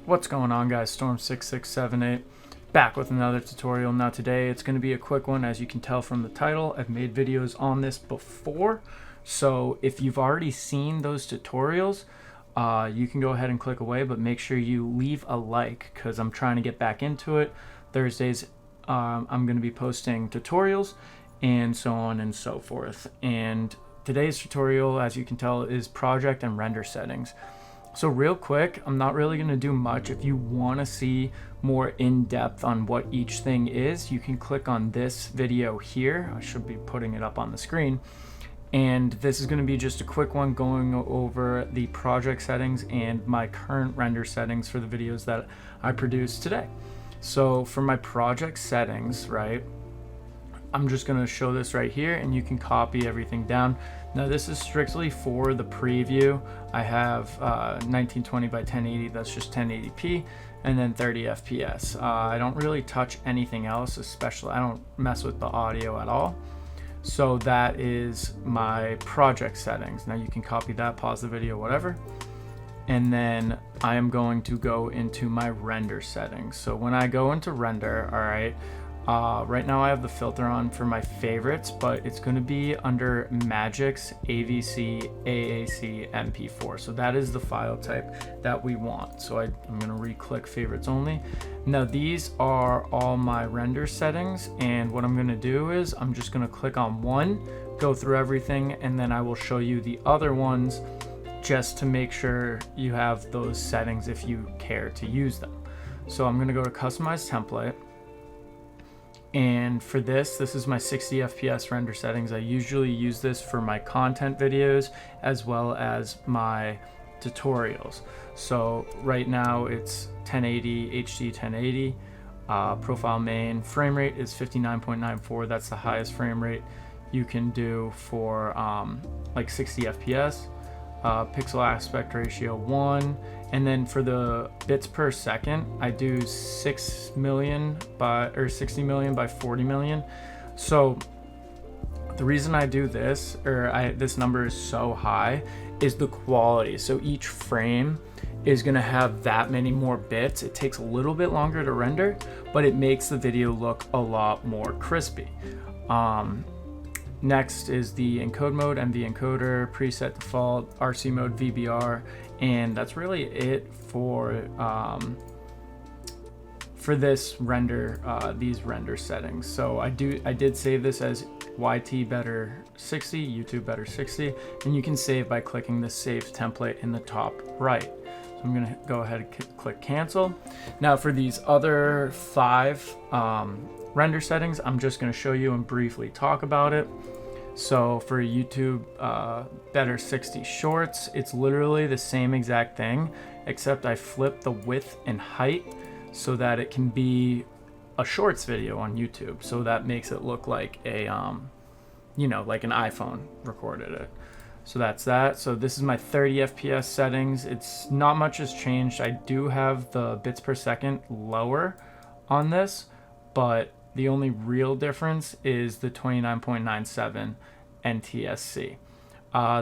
What's going on, guys? Storm6678 back with another tutorial. Now today it's going to be a quick one. As you can tell from the title, I've made videos on this before, so if you've already seen those tutorials, you can go ahead and click away, but make sure you leave a like because I'm trying to get back into it. Thursdays I'm going to be posting tutorials and so on and so forth, and today's tutorial, as you can tell, is project and render settings. So real quick, I'm not really going to do much. If you want to see more in-depth on what each thing is, you can click on this video here. I should be putting it up on the screen. And this is going to be just a quick one going over the project settings and my current render settings for the videos that I produce today. So for my project settings, right, I'm just going to show this right here and you can copy everything down. Now this is strictly for the preview. I have 1920 by 1080, that's just 1080p, and then 30 FPS. I don't really touch anything else, especially I don't mess with the audio at all. So that is my project settings. Now you can copy that, pause the video, whatever. And then I am going to go into my render settings. So when I go into render, all right, right now I have the filter on for my favorites, but it's going to be under Magic's AVC AAC MP4. So that is the file type that we want. So I'm going to re-click favorites only. Now these are all my render settings, and what I'm going to do is I'm just going to click on one, go through everything, and then I will show you the other ones just to make sure you have those settings if you care to use them. So I'm going to go to customize template. And for this is my 60 FPS render settings. I usually use this for my content videos as well as my tutorials. So right now it's 1080 HD 1080, profile main, frame rate is 59.94. That's the highest frame rate you can do for like 60 FPS. Pixel aspect ratio 1, and then for the bits per second I do 6 million by 60 million by 40 million. So the reason I do this, this number is so high, is the quality. So each frame is going to have that many more bits. It takes a little bit longer to render, but it makes the video look a lot more crispy. Next is the encode mode, MV encoder, preset default, RC mode, VBR, and that's really it for this render, these render settings. So I did save this as YT better 60, YouTube better 60, and you can save by clicking the save template in the top right. So I'm gonna go ahead and click cancel. Now for these other 5 render settings, I'm just going to show you and briefly talk about it. So for YouTube better 60 shorts, it's literally the same exact thing, except I flip the width and height so that it can be a shorts video on YouTube. So that makes it look like a you know, like an iPhone recorded it. So that's that. So this is my 30 FPS settings. It's not much has changed. I do have the bits per second lower on this, but the only real difference is the 29.97 NTSC.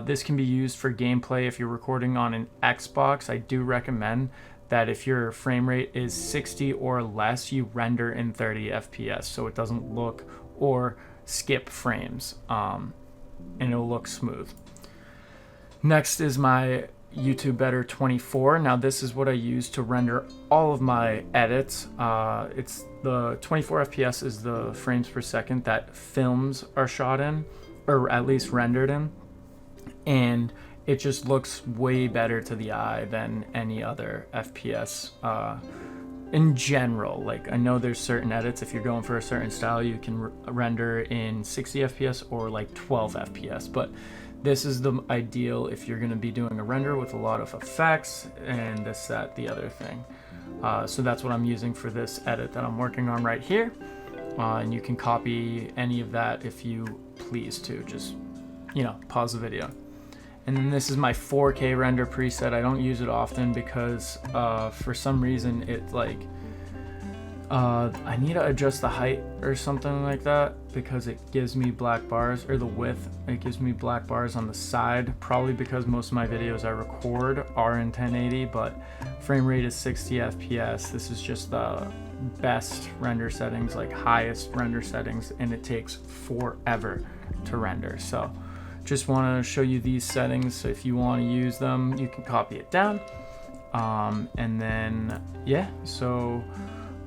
This can be used for gameplay if you're recording on an Xbox. I do recommend that if your frame rate is 60 or less, you render in 30 FPS so it doesn't look or skip frames, and it'll look smooth. Next is my YouTube Better 24. Now this is what I use to render all of my edits. It's the 24 FPS is the frames per second that films are shot in, or at least rendered in, and it just looks way better to the eye than any other FPS in general. Like, I know there's certain edits, if you're going for a certain style, you can render in 60 FPS or like 12 FPS, but this is the ideal if you're going to be doing a render with a lot of effects and this, that, the other thing. So that's what I'm using for this edit that I'm working on right here. And you can copy any of that if you please to. Just, you know, pause the video. And then this is my 4K render preset. I don't use it often because for some reason it like I need to adjust the height or something like that because it gives me black bars, or the width, it gives me black bars on the side, probably because most of my videos I record are in 1080, but frame rate is 60 FPS. This is just the best render settings, like highest render settings, and it takes forever to render. So just want to show you these settings, so if you want to use them you can copy it down. And then yeah, so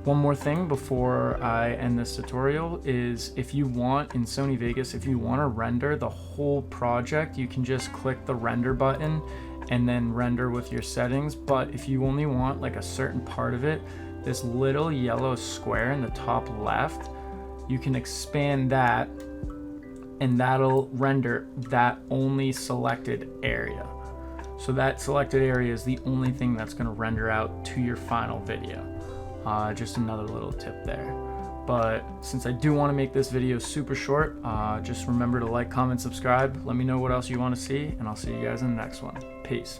one more thing before I end this tutorial is, if you want in Sony Vegas, if you want to render the whole project, you can just click the render button and then render with your settings. But if you only want like a certain part of it, this little yellow square in the top left, you can expand that and that'll render that only selected area. So that selected area is the only thing that's going to render out to your final video. Just another little tip there. But since I do want to make this video super short, just remember to like, comment, subscribe. Let me know what else you want to see, and I'll see you guys in the next one. Peace.